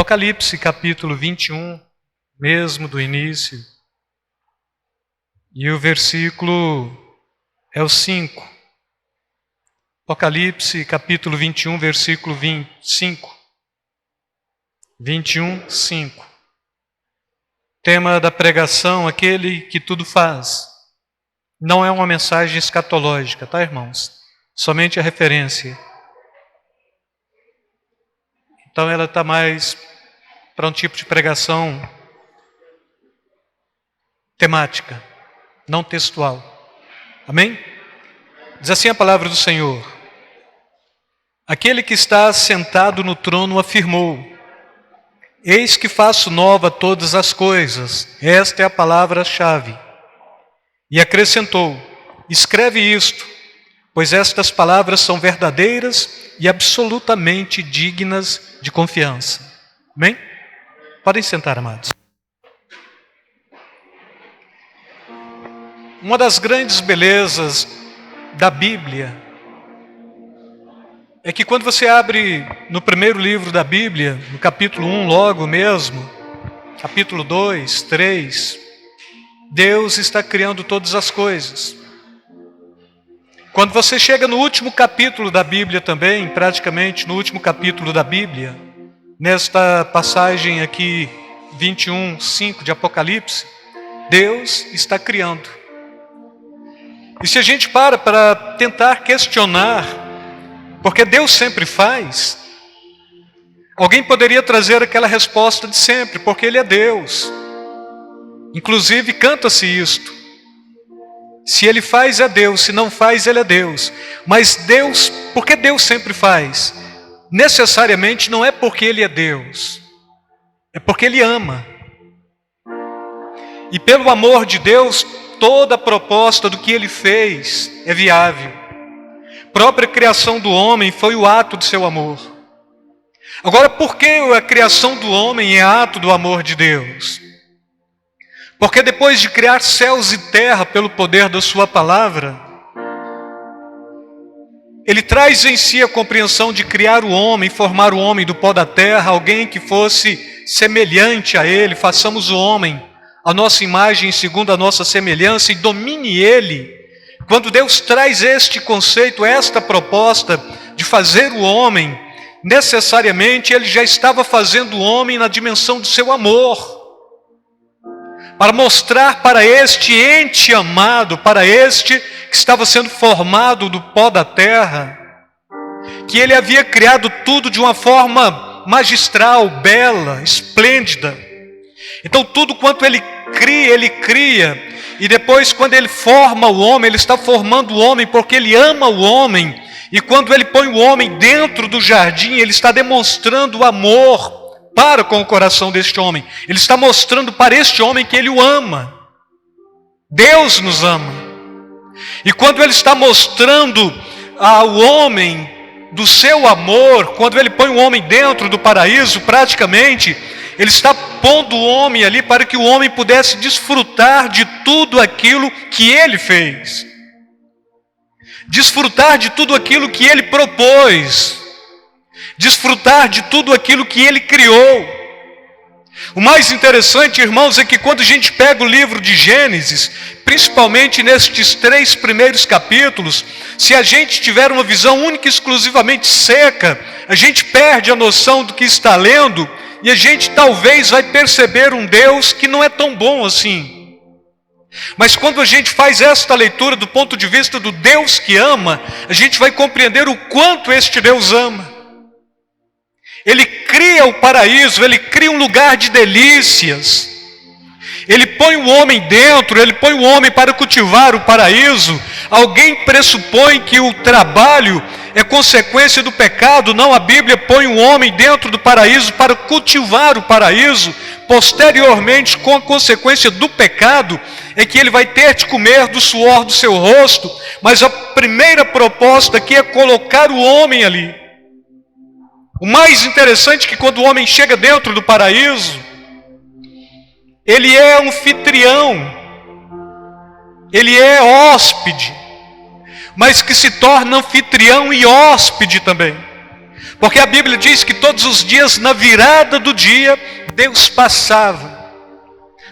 Apocalipse capítulo 21, mesmo do início, e o versículo é o 5. Apocalipse capítulo 21, versículo 25. 21, 5. Tema da pregação, aquele que tudo faz. Não é uma mensagem escatológica, tá, irmãos? Somente a referência. Então ela está mais para um tipo de pregação temática, não textual. Amém? Diz assim a palavra do Senhor: aquele que está sentado no trono afirmou: eis que faço nova todas as coisas. Esta é a palavra-chave. E acrescentou: escreve isto, pois estas palavras são verdadeiras e absolutamente dignas de confiança. Amém? Podem sentar, amados. Uma das grandes belezas da Bíblia é que quando você abre no primeiro livro da Bíblia, no capítulo 1 logo mesmo, capítulo 2, 3, Deus está criando todas as coisas. Quando você chega no último capítulo da Bíblia também, praticamente no último capítulo da Bíblia, nesta passagem aqui, 21, 5 de Apocalipse, Deus está criando. E se a gente para tentar questionar, porque Deus sempre faz, alguém poderia trazer aquela resposta de sempre, porque Ele é Deus. Inclusive canta-se isto: se Ele faz é Deus, se não faz Ele é Deus. Mas Deus, porque Deus sempre faz? Necessariamente não é porque Ele é Deus, é porque Ele ama. E pelo amor de Deus, toda a proposta do que Ele fez é viável. A própria criação do homem foi o ato do seu amor. Agora, por que a criação do homem é ato do amor de Deus? Porque depois de criar céus e terra pelo poder da sua palavra, Ele traz em si a compreensão de criar o homem, formar o homem do pó da terra, alguém que fosse semelhante a Ele. Façamos o homem a nossa imagem segundo a nossa semelhança e domine Ele. Quando Deus traz este conceito, esta proposta de fazer o homem, necessariamente Ele já estava fazendo o homem na dimensão do seu amor, para mostrar para este ente amado, para este que estava sendo formado do pó da terra, que Ele havia criado tudo de uma forma magistral, bela, esplêndida. Então tudo quanto Ele cria, e depois quando Ele forma o homem, Ele está formando o homem porque Ele ama o homem, e quando Ele põe o homem dentro do jardim, Ele está demonstrando o amor para com o coração deste homem. Ele está mostrando para este homem que Ele o ama. Deus nos ama. E quando Ele está mostrando ao homem do seu amor, quando Ele põe o homem dentro do paraíso, praticamente, Ele está pondo o homem ali para que o homem pudesse desfrutar de tudo aquilo que Ele fez. Desfrutar de tudo aquilo que Ele propôs. Desfrutar de tudo aquilo que Ele criou. O mais interessante, irmãos, é que quando a gente pega o livro de Gênesis, principalmente nestes 3 primeiros capítulos, se a gente tiver uma visão única e exclusivamente seca, a gente perde a noção do que está lendo, e a gente talvez vai perceber um Deus que não é tão bom assim. Mas quando a gente faz esta leitura do ponto de vista do Deus que ama, a gente vai compreender o quanto este Deus ama. Ele cria o paraíso, Ele cria um lugar de delícias. Ele põe o homem dentro, Ele põe o homem para cultivar o paraíso. Alguém pressupõe que o trabalho é consequência do pecado. Não, a Bíblia põe o homem dentro do paraíso para cultivar o paraíso. Posteriormente, com a consequência do pecado, é que ele vai ter de comer do suor do seu rosto. Mas a primeira proposta aqui é colocar o homem ali. O mais interessante é que quando o homem chega dentro do paraíso, ele é anfitrião, ele é hóspede, mas que se torna anfitrião e hóspede também. Porque a Bíblia diz que todos os dias, na virada do dia, Deus passava.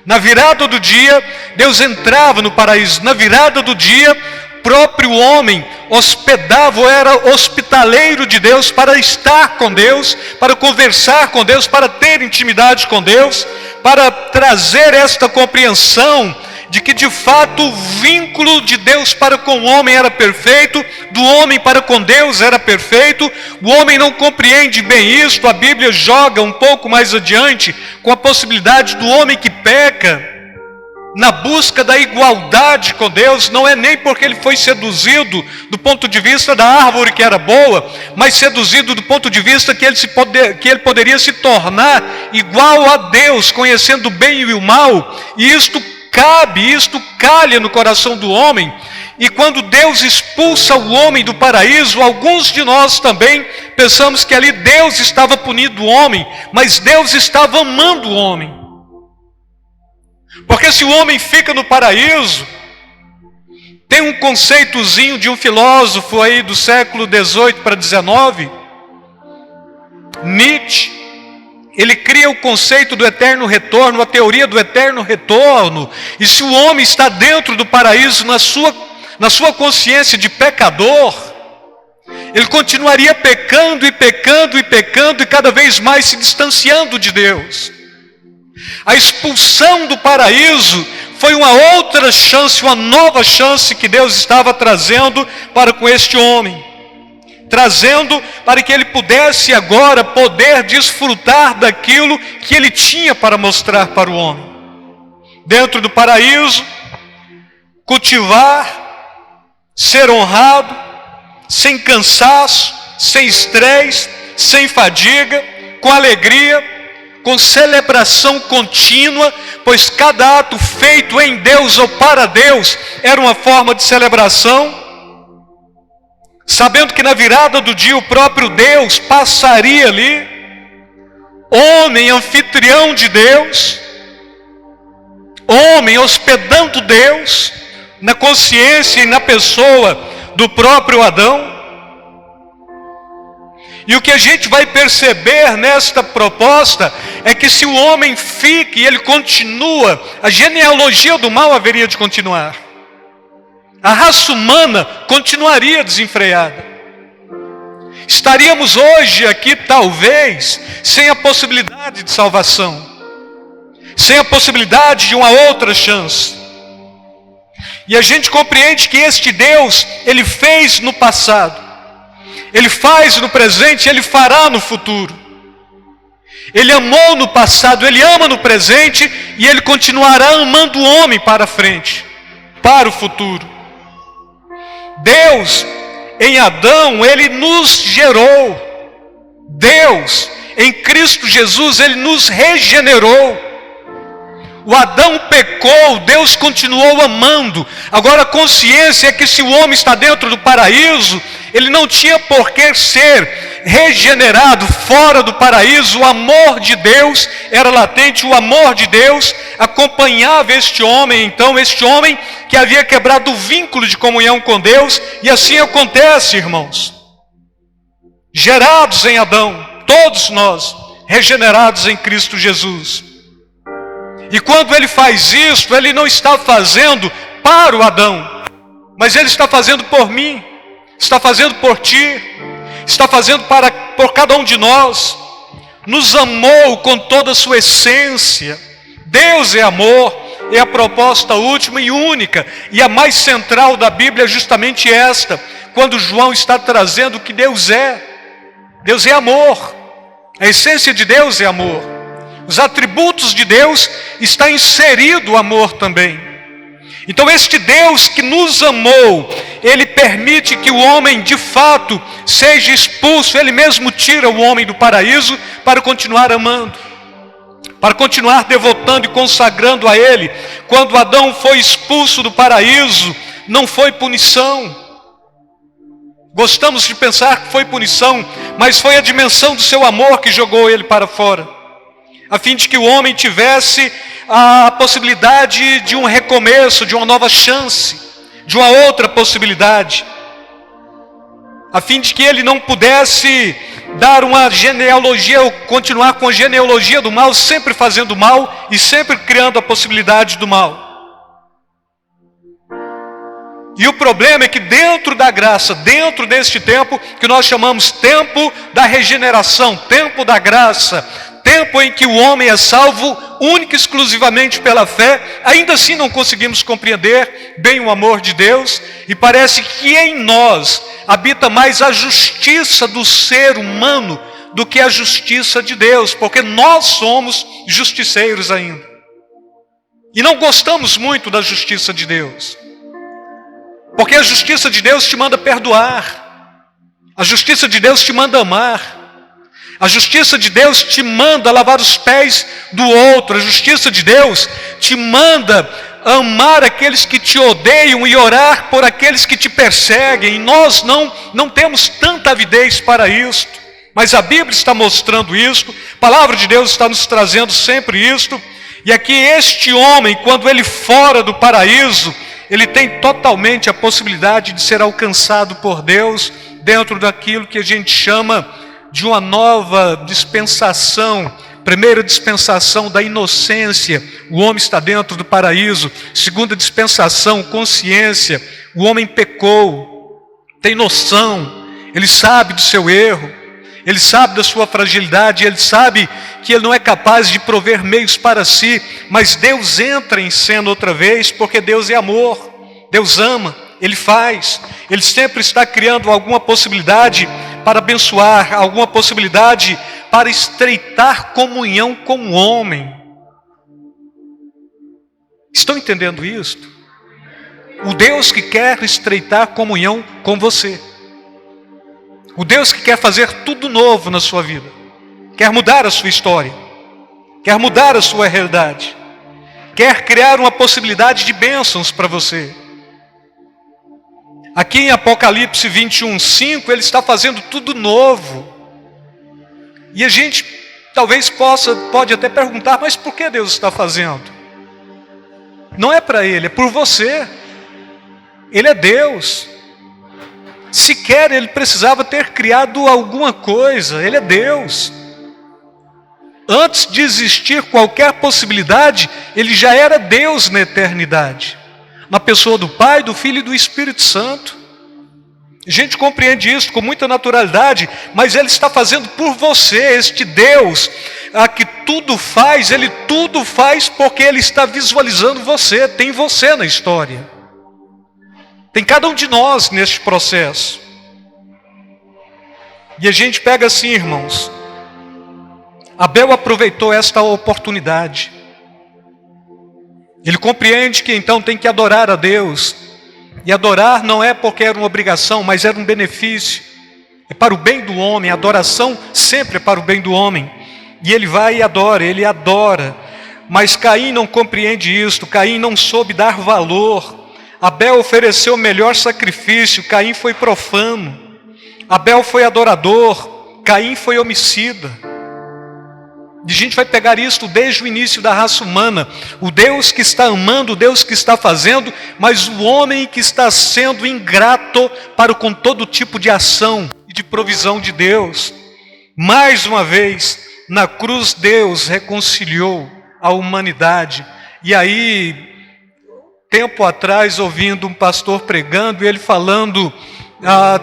Na virada do dia, Deus entrava no paraíso. Na virada do dia, próprio homem hospedava ou era hospitaleiro de Deus para estar com Deus, para conversar com Deus, para ter intimidade com Deus, para trazer esta compreensão de que de fato o vínculo de Deus para com o homem era perfeito, do homem para com Deus era perfeito. O homem não compreende bem isto, a Bíblia joga um pouco mais adiante com a possibilidade do homem que peca na busca da igualdade com Deus. Não é nem porque ele foi seduzido do ponto de vista da árvore que era boa, mas seduzido do ponto de vista que ele poderia se tornar igual a Deus, conhecendo o bem e o mal, e isto calha no coração do homem. E quando Deus expulsa o homem do paraíso, alguns de nós também pensamos que ali Deus estava punindo o homem, mas Deus estava amando o homem. Porque se o homem fica no paraíso, tem um conceitozinho de um filósofo aí do século 18 para 19, Nietzsche. Ele cria o conceito do eterno retorno, a teoria do eterno retorno. E se o homem está dentro do paraíso, na sua consciência de pecador, ele continuaria pecando e pecando e pecando, e cada vez mais se distanciando de Deus. A expulsão do paraíso foi uma outra chance, uma nova chance que Deus estava trazendo para com este homem. Trazendo para que ele pudesse agora poder desfrutar daquilo que ele tinha para mostrar para o homem. Dentro do paraíso, cultivar, ser honrado, sem cansaço, sem estresse, sem fadiga, com alegria, com celebração contínua, pois cada ato feito em Deus ou para Deus era uma forma de celebração. Sabendo que na virada do dia o próprio Deus passaria ali, homem anfitrião de Deus, homem hospedando Deus, na consciência e na pessoa do próprio Adão. E o que a gente vai perceber nesta proposta é que se o homem fica e ele continua, a genealogia do mal haveria de continuar. A raça humana continuaria desenfreada. Estaríamos hoje aqui, talvez, sem a possibilidade de salvação, sem a possibilidade de uma outra chance. E a gente compreende que este Deus, Ele fez no passado, Ele faz no presente, Ele fará no futuro. Ele amou no passado, Ele ama no presente, e Ele continuará amando o homem para frente, para o futuro. Deus, em Adão, Ele nos gerou. Deus, em Cristo Jesus, Ele nos regenerou. O Adão pecou, Deus continuou amando. Agora a consciência é que se o homem está dentro do paraíso, ele não tinha por que ser regenerado fora do paraíso. O amor de Deus era latente, o amor de Deus acompanhava este homem. Então este homem que havia quebrado o vínculo de comunhão com Deus. E assim acontece, irmãos, gerados em Adão, todos nós regenerados em Cristo Jesus. E quando ele faz isso, ele não está fazendo para o Adão, mas ele está fazendo por mim, está fazendo por ti, está fazendo por cada um de nós. Nos amou com toda a sua essência. Deus é amor, é a proposta última e única, e a mais central da Bíblia é justamente esta, quando João está trazendo o que Deus é. Deus é amor, a essência de Deus é amor. Os atributos de Deus está inserido o amor também. Então este Deus que nos amou, Ele permite que o homem de fato seja expulso. Ele mesmo tira o homem do paraíso para continuar amando, para continuar devotando e consagrando a Ele. Quando Adão foi expulso do paraíso, não foi punição. Gostamos de pensar que foi punição, mas foi a dimensão do seu amor que jogou ele para fora, a fim de que o homem tivesse a possibilidade de um recomeço, de uma nova chance, de uma outra possibilidade, a fim de que ele não pudesse dar uma genealogia, ou continuar com a genealogia do mal, sempre fazendo mal e sempre criando a possibilidade do mal. E o problema é que dentro da graça, dentro deste tempo, que nós chamamos tempo da regeneração, tempo da graça, tempo em que o homem é salvo única e exclusivamente pela fé, ainda assim não conseguimos compreender bem o amor de Deus, e parece que em nós habita mais a justiça do ser humano do que a justiça de Deus, porque nós somos justiceiros ainda. E não gostamos muito da justiça de Deus. Porque a justiça de Deus te manda perdoar. A justiça de Deus te manda amar. A justiça de Deus te manda lavar os pés do outro. A justiça de Deus te manda amar aqueles que te odeiam e orar por aqueles que te perseguem. E nós não temos tanta avidez para isto. Mas a Bíblia está mostrando isto. A palavra de Deus está nos trazendo sempre isto. E aqui este homem, quando ele fora do paraíso, ele tem totalmente a possibilidade de ser alcançado por Deus dentro daquilo que a gente chama de uma nova dispensação. Primeira dispensação da inocência, o homem está dentro do paraíso. Segunda dispensação, consciência, o homem pecou, tem noção, ele sabe do seu erro, ele sabe da sua fragilidade, ele sabe que ele não é capaz de prover meios para si, mas Deus entra em cena outra vez, porque Deus é amor, Deus ama, Ele faz, Ele sempre está criando alguma possibilidade para abençoar, alguma possibilidade para estreitar comunhão com o homem. Estão entendendo isto? O Deus que quer estreitar comunhão com você. O Deus que quer fazer tudo novo na sua vida. Quer mudar a sua história. Quer mudar a sua realidade. Quer criar uma possibilidade de bênçãos para você. Aqui em Apocalipse 21:5, Ele está fazendo tudo novo. E a gente talvez pode até perguntar, mas por que Deus está fazendo? Não é para Ele, é por você. Ele é Deus. Sequer Ele precisava ter criado alguma coisa, Ele é Deus. Antes de existir qualquer possibilidade, Ele já era Deus na eternidade. Na pessoa do Pai, do Filho e do Espírito Santo. A gente compreende isso com muita naturalidade, mas Ele está fazendo por você, este Deus que tudo faz, Ele tudo faz porque Ele está visualizando você, tem você na história. Tem cada um de nós neste processo. E a gente pega assim, irmãos, Abel aproveitou esta oportunidade. Ele compreende que então tem que adorar a Deus. E adorar não é porque era uma obrigação, mas era um benefício. É para o bem do homem, a adoração sempre é para o bem do homem. E ele vai e adora, ele adora. Mas Caim não compreende isto, Caim não soube dar valor. Abel ofereceu o melhor sacrifício, Caim foi profano. Abel foi adorador, Caim foi homicida. E a gente vai pegar isto desde o início da raça humana. O Deus que está amando, o Deus que está fazendo, mas o homem que está sendo ingrato para com todo tipo de ação e de provisão de Deus. Mais uma vez, na cruz Deus reconciliou a humanidade. E aí, tempo atrás, ouvindo um pastor pregando, ele falando...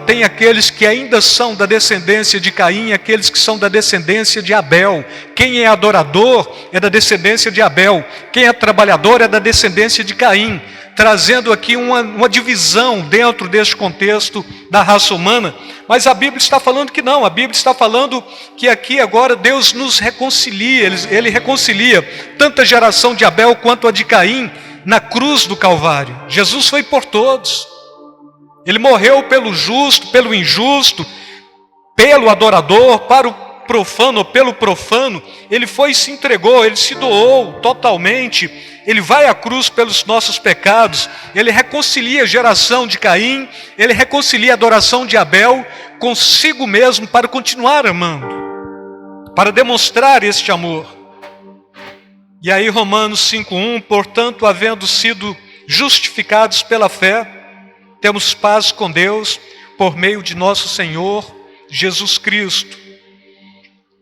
tem aqueles que ainda são da descendência de Caim, aqueles que são da descendência de Abel. Quem é adorador é da descendência de Abel. Quem é trabalhador é da descendência de Caim. Trazendo aqui uma divisão dentro deste contexto da raça humana. Mas a Bíblia está falando que não. A Bíblia está falando que aqui agora Deus nos reconcilia. Ele reconcilia tanto a geração de Abel quanto a de Caim na cruz do Calvário. Jesus foi por todos. Ele morreu pelo justo, pelo injusto, pelo adorador, para o profano, pelo profano. Ele foi e se entregou, ele se doou totalmente. Ele vai à cruz pelos nossos pecados. Ele reconcilia a geração de Caim, ele reconcilia a adoração de Abel consigo mesmo para continuar amando, para demonstrar este amor. E aí Romanos 5:1, portanto, havendo sido justificados pela fé, temos paz com Deus por meio de nosso Senhor Jesus Cristo.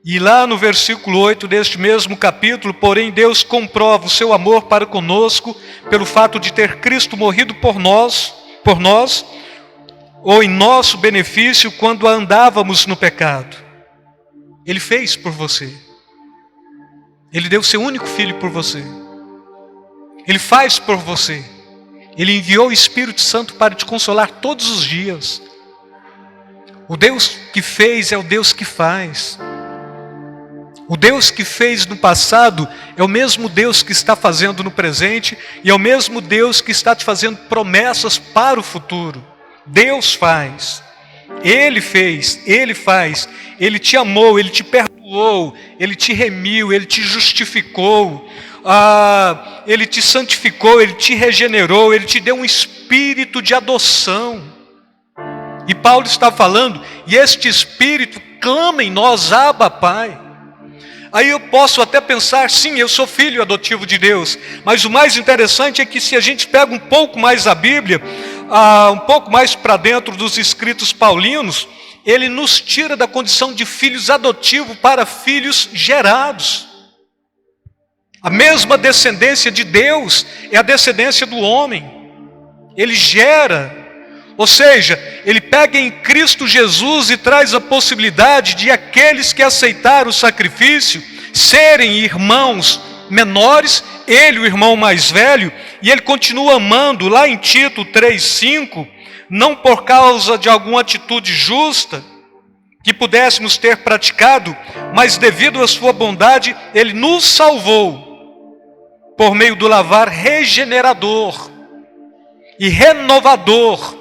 E lá no versículo 8 deste mesmo capítulo, porém Deus comprova o seu amor para conosco pelo fato de ter Cristo morrido por nós, ou em nosso benefício quando andávamos no pecado. Ele fez por você. Ele deu seu único filho por você. Ele faz por você. Ele enviou o Espírito Santo para te consolar todos os dias. O Deus que fez é o Deus que faz. O Deus que fez no passado é o mesmo Deus que está fazendo no presente e é o mesmo Deus que está te fazendo promessas para o futuro. Deus faz. Ele fez, Ele faz. Ele te amou, Ele te perdoou, Ele te remiu, Ele te justificou, Ele te santificou, Ele te regenerou, Ele te deu um espírito de adoção. E Paulo está falando, e este espírito clama em nós, Abba, Pai. Aí eu posso até pensar, sim, eu sou filho adotivo de Deus, mas o mais interessante é que se a gente pega um pouco mais a Bíblia, um pouco mais para dentro dos escritos paulinos, ele nos tira da condição de filhos adotivos para filhos gerados. A mesma descendência de Deus é a descendência do homem. Ele gera, ou seja, ele pega em Cristo Jesus e traz a possibilidade de aqueles que aceitaram o sacrifício serem irmãos menores, ele o irmão mais velho, e ele continua amando, lá em Tito 3,5, não por causa de alguma atitude justa que pudéssemos ter praticado, mas devido à sua bondade, ele nos salvou por meio do lavar regenerador e renovador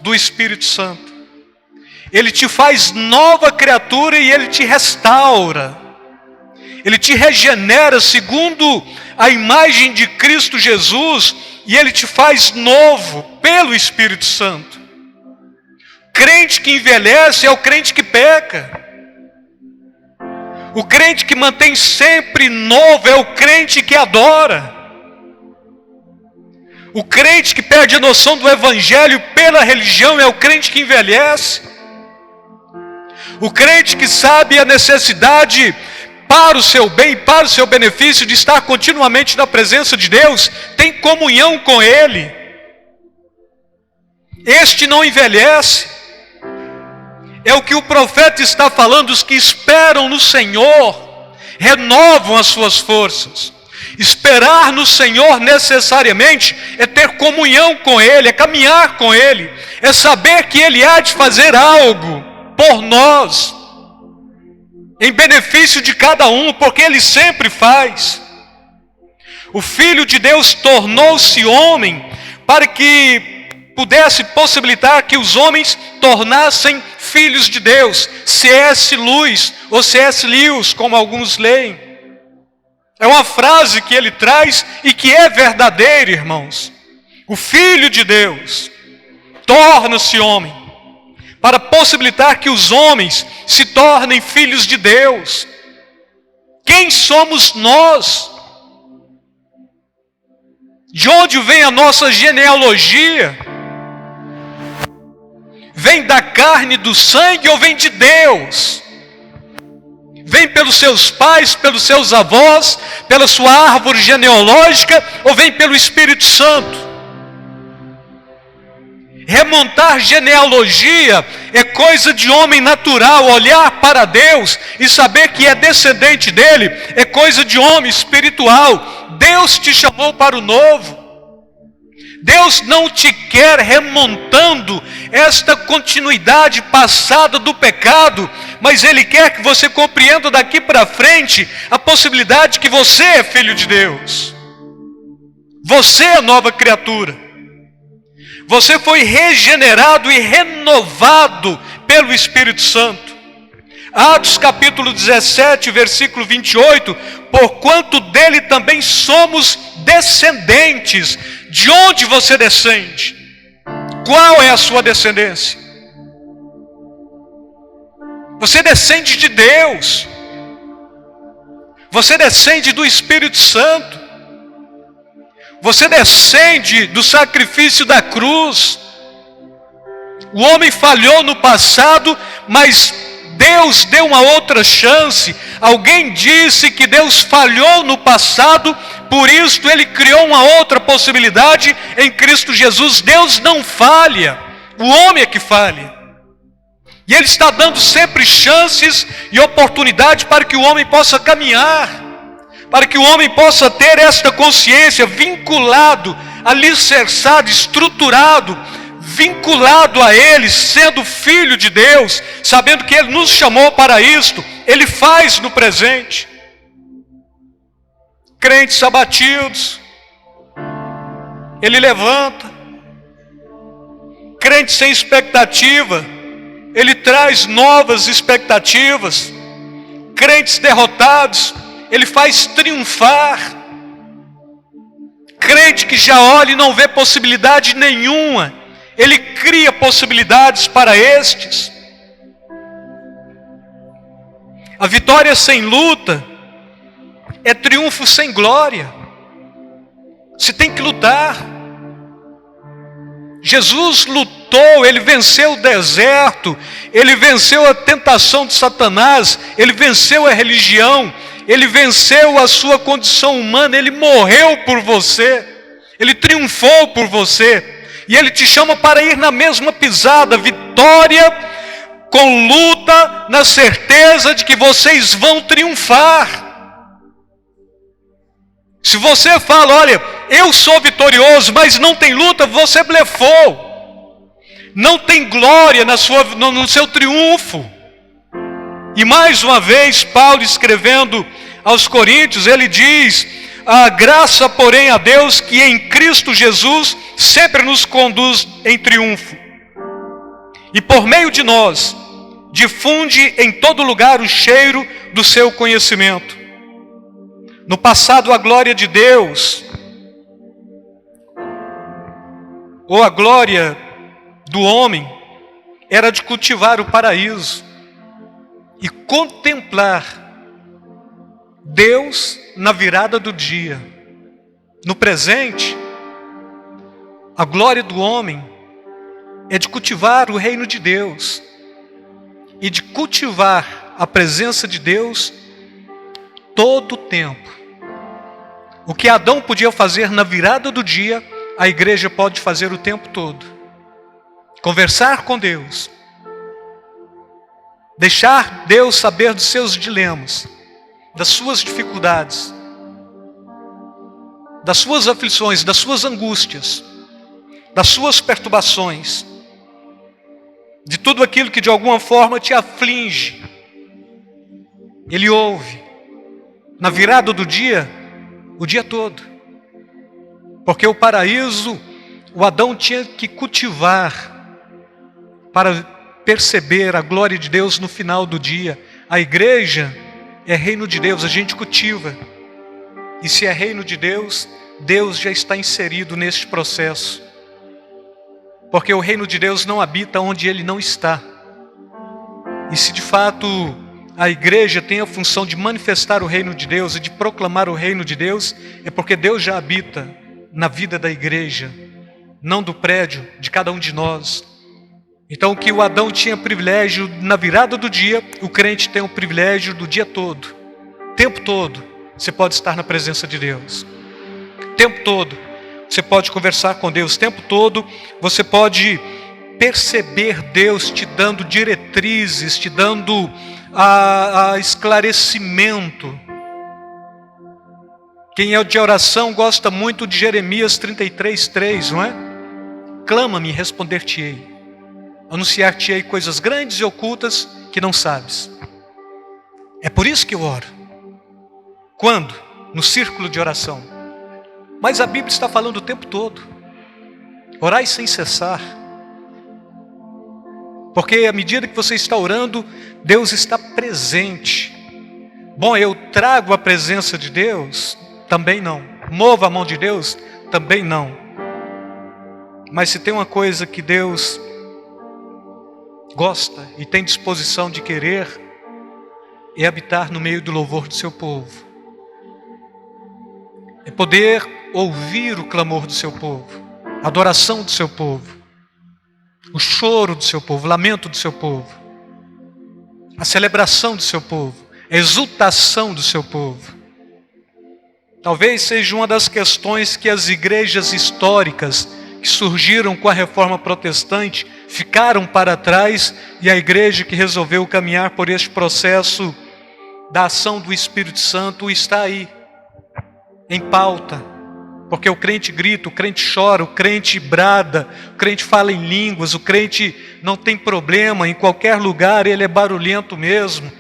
do Espírito Santo. Ele te faz nova criatura e ele te restaura. Ele te regenera segundo a imagem de Cristo Jesus e ele te faz novo pelo Espírito Santo. Crente que envelhece é o crente que peca. O crente que mantém sempre novo é o crente que adora. O crente que perde a noção do evangelho pela religião é o crente que envelhece. O crente que sabe a necessidade para o seu bem, para o seu benefício de estar continuamente na presença de Deus, tem comunhão com Ele. Este não envelhece. É o que o profeta está falando, os que esperam no Senhor, renovam as suas forças. Esperar no Senhor necessariamente é ter comunhão com Ele, é caminhar com Ele, é saber que Ele há de fazer algo por nós, em benefício de cada um, porque Ele sempre faz. O Filho de Deus tornou-se homem para que pudesse possibilitar que os homens tornassem filhos de Deus. C.S. Lewis, ou C.S. Lewis, como alguns leem. É uma frase que ele traz e que é verdadeira, irmãos. O Filho de Deus torna-se homem para possibilitar que os homens se tornem filhos de Deus. Quem somos nós? De onde vem a nossa genealogia? Vem da carne e do sangue ou vem de Deus? Vem pelos seus pais, pelos seus avós, pela sua árvore genealógica ou vem pelo Espírito Santo? Remontar genealogia é coisa de homem natural. Olhar para Deus e saber que é descendente dele é coisa de homem espiritual. Deus te chamou para o novo. Deus não te quer remontando esta continuidade passada do pecado, mas Ele quer que você compreenda daqui para frente a possibilidade que você é filho de Deus. Você é nova criatura. Você foi regenerado e renovado pelo Espírito Santo. Atos capítulo 17, versículo 28, porquanto dele também somos descendentes. De onde você descende? Qual é a sua descendência? Você descende de Deus. Você descende do Espírito Santo. Você descende do sacrifício da cruz. O homem falhou no passado, mas Deus deu uma outra chance. Alguém disse que Deus falhou no passado, por isso Ele criou uma outra possibilidade em Cristo Jesus. Deus não falha, o homem é que falha. E Ele está dando sempre chances e oportunidade para que o homem possa caminhar, para que o homem possa ter esta consciência vinculado, alicerçado, estruturado, vinculado a Ele, sendo filho de Deus, sabendo que Ele nos chamou para isto. Ele faz no presente. Crentes abatidos, Ele levanta. Crentes sem expectativa, Ele traz novas expectativas. Crentes derrotados, Ele faz triunfar. Crente que já olha e não vê possibilidade nenhuma, Ele cria possibilidades para estes. A vitória sem luta é triunfo sem glória. Se tem que lutar. Jesus lutou, Ele venceu o deserto, Ele venceu a tentação de Satanás, Ele venceu a religião, Ele venceu a sua condição humana, Ele morreu por você, Ele triunfou por você. E Ele te chama para ir na mesma pisada, vitória com luta, na certeza de que vocês vão triunfar. Se você fala, olha, eu sou vitorioso, mas não tem luta, você blefou. Não tem glória no seu triunfo. E mais uma vez, Paulo escrevendo aos Coríntios, ele diz: a graça, porém, a Deus, que em Cristo Jesus sempre nos conduz em triunfo. E por meio de nós, difunde em todo lugar o cheiro do seu conhecimento. No passado, a glória de Deus, ou a glória do homem, era de cultivar o paraíso e contemplar Deus na virada do dia. No presente, a glória do homem é de cultivar o reino de Deus e de cultivar a presença de Deus todo o tempo. O que Adão podia fazer na virada do dia, a igreja pode fazer o tempo todo. Conversar com Deus. Deixar Deus saber dos seus dilemas, das suas dificuldades, das suas aflições, das suas angústias, das suas perturbações, de tudo aquilo que de alguma forma te aflige. Ele ouve. Na virada do dia, o dia todo. Porque o paraíso, o Adão tinha que cultivar para perceber a glória de Deus no final do dia. A igreja é reino de Deus, a gente cultiva. E se é reino de Deus, Deus já está inserido neste processo. Porque o reino de Deus não habita onde Ele não está. E se de fato a igreja tem a função de manifestar o reino de Deus e de proclamar o reino de Deus, é porque Deus já habita na vida da igreja, não do prédio, de cada um de nós. Então o que o Adão tinha privilégio na virada do dia, o crente tem o privilégio do dia todo. O tempo todo você pode estar na presença de Deus. O tempo todo você pode conversar com Deus. O tempo todo você pode perceber Deus te dando diretrizes, te dando a esclarecimento. Quem é de oração gosta muito de Jeremias 33:3, não é? Clama-me e responder-te-ei. Anunciar-te-ei coisas grandes e ocultas que não sabes. É por isso que eu oro. Quando? No círculo de oração. Mas a Bíblia está falando o tempo todo. Orai sem cessar. Porque à medida que você está orando, Deus está presente. Bom, eu trago a presença de Deus? Também não. Movo a mão de Deus? Também não. Mas se tem uma coisa que Deus gosta e tem disposição de querer, é habitar no meio do louvor do seu povo. É poder ouvir o clamor do seu povo, a adoração do seu povo, o choro do seu povo, o lamento do seu povo, a celebração do seu povo, a exultação do seu povo. Talvez seja uma das questões que as igrejas históricas que surgiram com a reforma protestante ficaram para trás, e a igreja que resolveu caminhar por este processo da ação do Espírito Santo está aí, em pauta, porque o crente grita, o crente chora, o crente brada, o crente fala em línguas, o crente não tem problema, em qualquer lugar ele é barulhento mesmo,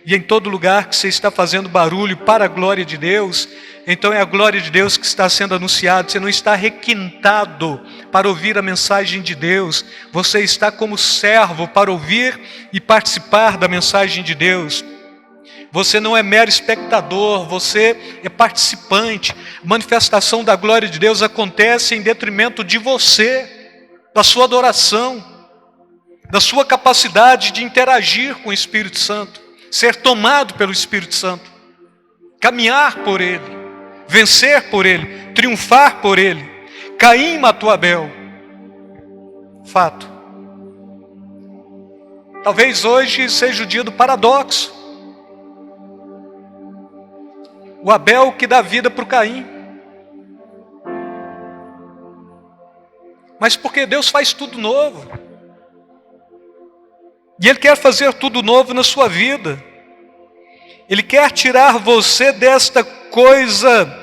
e em todo lugar que você está fazendo barulho para a glória de Deus, então é a glória de Deus que está sendo anunciada. Você não está requintado para ouvir a mensagem de Deus, você está como servo para ouvir e participar da mensagem de Deus. Você não é mero espectador, você é participante. A manifestação da glória de Deus acontece em detrimento de você, da sua adoração, da sua capacidade de interagir com o Espírito Santo, ser tomado pelo Espírito Santo, caminhar por Ele, vencer por Ele, triunfar por Ele. Caim matou Abel. Fato. Talvez hoje seja o dia do paradoxo. O Abel que dá vida para o Caim. Mas porque Deus faz tudo novo. E Ele quer fazer tudo novo na sua vida. Ele quer tirar você desta coisa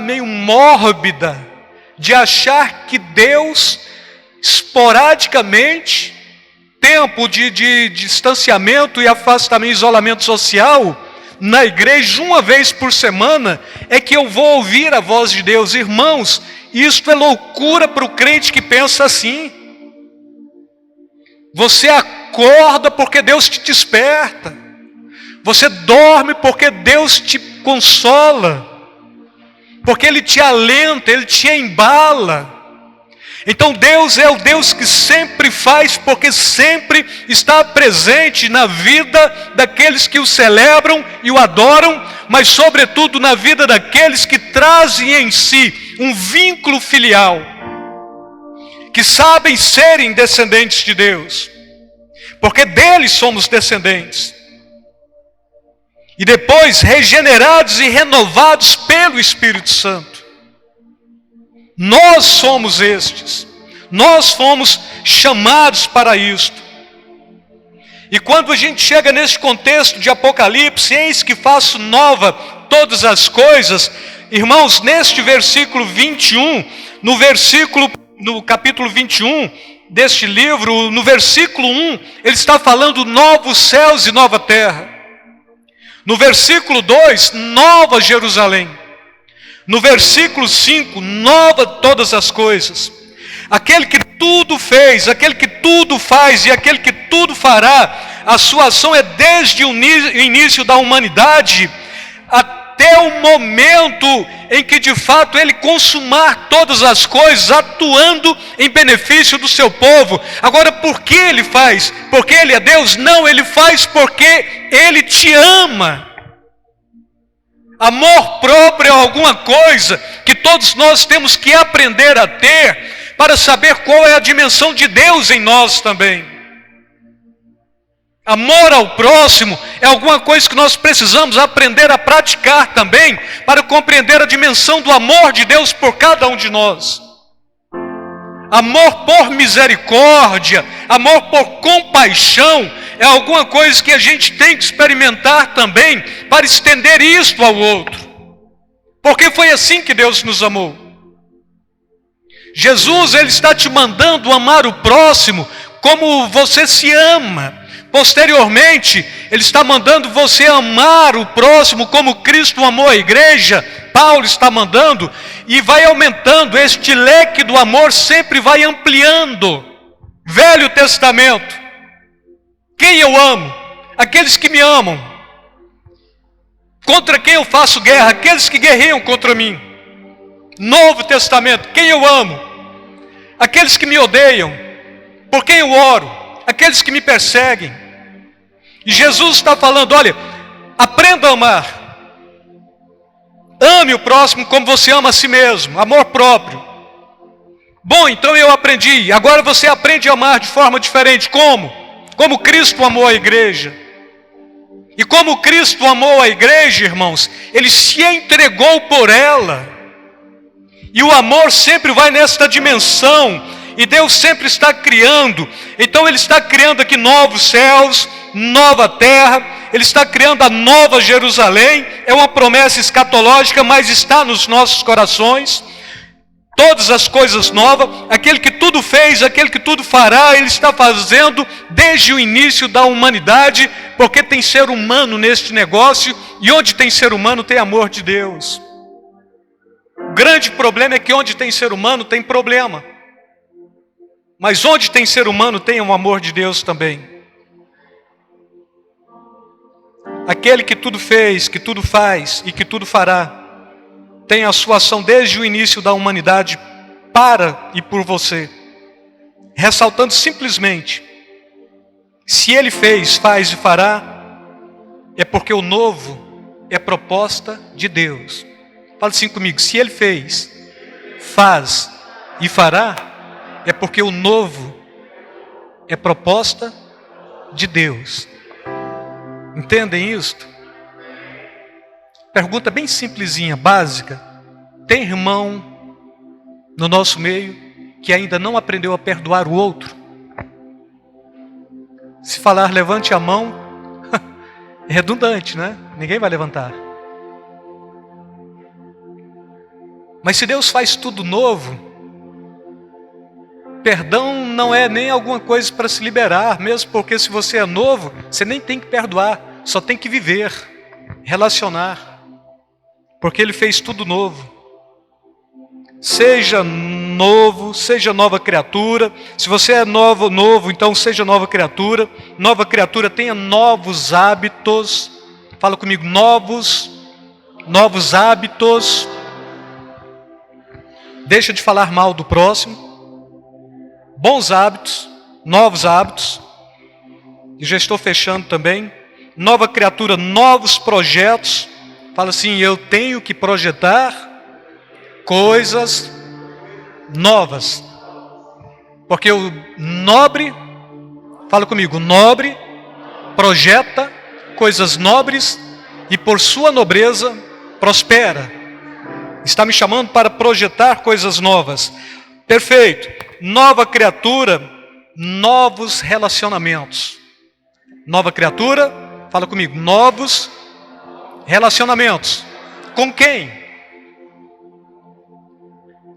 meio mórbida, de achar que Deus, esporadicamente, tempo de distanciamento e afastamento, isolamento social, na igreja, uma vez por semana, é que eu vou ouvir a voz de Deus. Irmãos, isto é loucura para o crente que pensa assim. Você acorda porque Deus te desperta. Você dorme porque Deus te consola. Porque Ele te alenta, Ele te embala. Então Deus é o Deus que sempre faz, porque sempre está presente na vida daqueles que o celebram e o adoram, mas sobretudo na vida daqueles que trazem em si um vínculo filial, que sabem serem descendentes de Deus, porque deles somos descendentes. E depois regenerados e renovados pelo Espírito Santo. Nós somos estes. Nós fomos chamados para isto. E quando a gente chega nesse contexto de Apocalipse, eis que faço nova todas as coisas. Irmãos, neste versículo 21, no capítulo 21 deste livro, no versículo 1, ele está falando novos céus e nova terra. No versículo 2, nova Jerusalém. No versículo 5, nova todas as coisas. Aquele que tudo fez, aquele que tudo faz e aquele que tudo fará, a sua ação é desde o início da humanidade até o momento em que de fato Ele consumar todas as coisas, atuando em benefício do seu povo. Agora, por que Ele faz? Porque Ele é Deus? Não, Ele faz porque Ele te ama. Amor próprio é alguma coisa que todos nós temos que aprender a ter para saber qual é a dimensão de Deus em nós também. Amor ao próximo é alguma coisa que nós precisamos aprender a praticar também para compreender a dimensão do amor de Deus por cada um de nós. Amor por misericórdia, amor por compaixão é alguma coisa que a gente tem que experimentar também para estender isto ao outro. Porque foi assim que Deus nos amou. Jesus, Ele está te mandando amar o próximo como você se ama. Posteriormente, Ele está mandando você amar o próximo como Cristo amou a igreja. Paulo está mandando, e vai aumentando. Este leque do amor sempre vai ampliando. Velho Testamento. Quem eu amo? Aqueles que me amam. Contra quem eu faço guerra? Aqueles que guerreiam contra mim. Novo Testamento. Quem eu amo? Aqueles que me odeiam. Por quem eu oro? Aqueles que me perseguem. E Jesus está falando, olha, aprenda a amar. Ame o próximo como você ama a si mesmo. Amor próprio. Bom, então eu aprendi. Agora você aprende a amar de forma diferente. Como? Como Cristo amou a igreja. E como Cristo amou a igreja, irmãos, Ele se entregou por ela. E o amor sempre vai nesta dimensão. E Deus sempre está criando. Então Ele está criando aqui novos céus, nova terra. Ele está criando a nova Jerusalém. É uma promessa escatológica, mas está nos nossos corações. Todas as coisas novas, aquele que tudo fez, aquele que tudo fará, Ele está fazendo desde o início da humanidade, porque tem ser humano neste negócio, e onde tem ser humano tem amor de Deus. O grande problema é que onde tem ser humano tem problema, mas onde tem ser humano tem o amor de Deus também. Aquele que tudo fez, que tudo faz e que tudo fará, tem a sua ação desde o início da humanidade para e por você, ressaltando simplesmente, se Ele fez, faz e fará, é porque o novo é proposta de Deus. Fala assim comigo, se Ele fez, faz e fará, é porque o novo é proposta de Deus. Entendem isto? Pergunta bem simplesinha, básica. Tem irmão no nosso meio que ainda não aprendeu a perdoar o outro? Se falar levante a mão, é redundante, né? Ninguém vai levantar. Mas se Deus faz tudo novo, perdão não é nem alguma coisa para se liberar, mesmo porque se você é novo, você nem tem que perdoar, só tem que viver, relacionar. Porque Ele fez tudo novo. Seja novo, seja nova criatura. Se você é novo, então seja nova criatura. Nova criatura, tenha novos hábitos. Fala comigo, novos hábitos. Deixa de falar mal do próximo. Bons hábitos, novos hábitos. E já estou fechando também. Nova criatura, novos projetos. Fala assim, eu tenho que projetar coisas novas. Porque o nobre, fala comigo, o nobre projeta coisas nobres e por sua nobreza prospera. Está me chamando para projetar coisas novas. Perfeito. Nova criatura, novos relacionamentos. Nova criatura, fala comigo, novos relacionamentos. Com quem?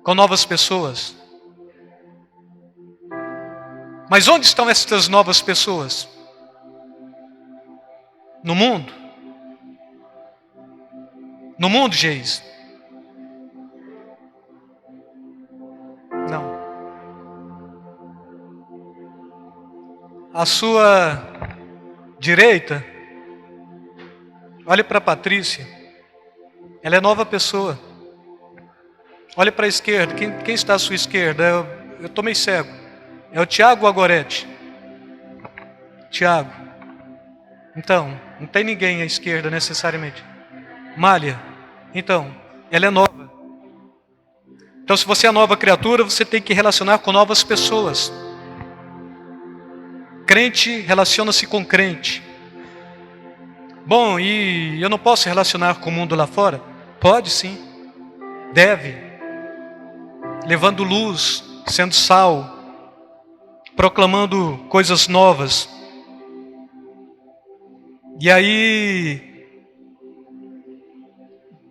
Com novas pessoas. Mas onde estão estas novas pessoas? No mundo? No mundo, Geis? Não. À sua direita, olhe para a Patrícia. Ela é nova pessoa. Olhe para a esquerda. Quem está à sua esquerda? Eu estou meio cego. É o Tiago ou a Gorete? Tiago. Então, não tem ninguém à esquerda necessariamente. Mália. Então, ela é nova. Então, se você é nova criatura, você tem que relacionar com novas pessoas. Crente relaciona-se com crente. Bom, e eu não posso relacionar com o mundo lá fora? Pode sim. Deve. Levando luz, sendo sal, proclamando coisas novas. E aí,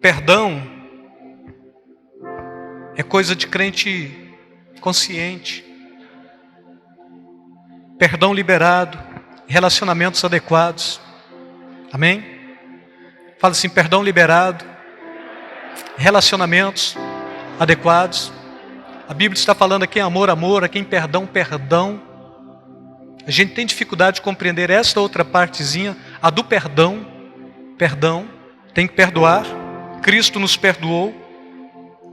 perdão é coisa de crente consciente. Perdão liberado, relacionamentos adequados. Amém? Fala assim, perdão liberado, relacionamentos adequados. A Bíblia está falando aqui em amor, amor, aqui em perdão, perdão. A gente tem dificuldade de compreender esta outra partezinha, a do perdão. Perdão, tem que perdoar. Cristo nos perdoou.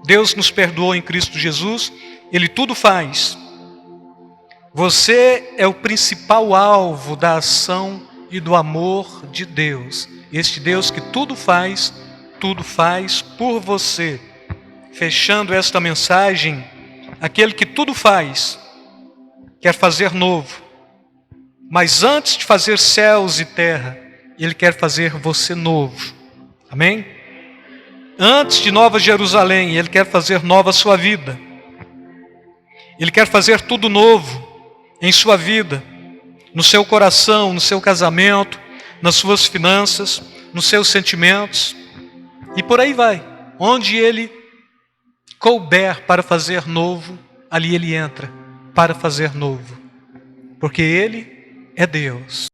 Deus nos perdoou em Cristo Jesus. Ele tudo faz. Você é o principal alvo da ação e do amor de Deus. Este Deus que tudo faz por você. Fechando esta mensagem, aquele que tudo faz, quer fazer novo. Mas antes de fazer céus e terra, Ele quer fazer você novo. Amém? Antes de Nova Jerusalém, Ele quer fazer nova a sua vida. Ele quer fazer tudo novo em sua vida, no seu coração, no seu casamento, nas suas finanças, nos seus sentimentos. E por aí vai. Onde Ele couber para fazer novo, ali Ele entra para fazer novo. Porque Ele é Deus.